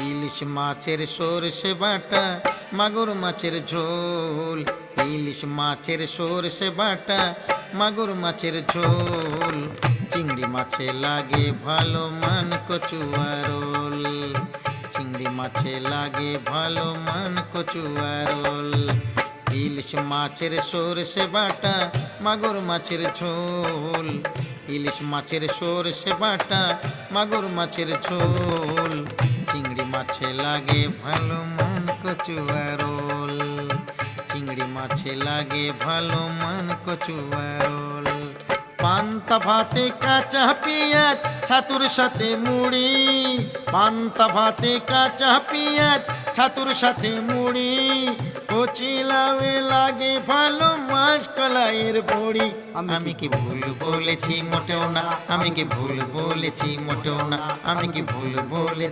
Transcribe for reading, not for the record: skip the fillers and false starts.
ইলিশ মাছের সরষে বাটা, মাগুর মাছের ঝোল। ইলিশ মাছের সরষে বাটা, মাগুর মাছের ঝোল। চিংড়ি মাছে লাগে ভালো মান কচুয়ারোল। চিংড়ি মাছে লাগে ভালো মান কচুয়ারোল। ইলিশ মাছের সরষে বাটা, মাগুর মাছের ঝোল। ইলিশ মাছের সরষে বাটা, মাগুর মাছের ঝোল। চিংড়ি মাছে লাগে ভালো মান কচুয়ারোল। চিংড়ি মাছে লাগে ভালো মান কচুয়ারোল। পান্তা ভাতে কাঁচা পেঁয়াজ, ছাতুর সাথে মুড়ি। পান্তা ভাতে কাঁচা পেঁয়াজ, ছাতুর সাথে মুড়ি। কচি লাউয়ে লাগে ভালো মাছ কলাইয়ের বড়ি। আমি কি ভুল বলেছি মোটেও না, আমি কি ভুল বলেছি মোটেও না, আমি কি ভুল বলে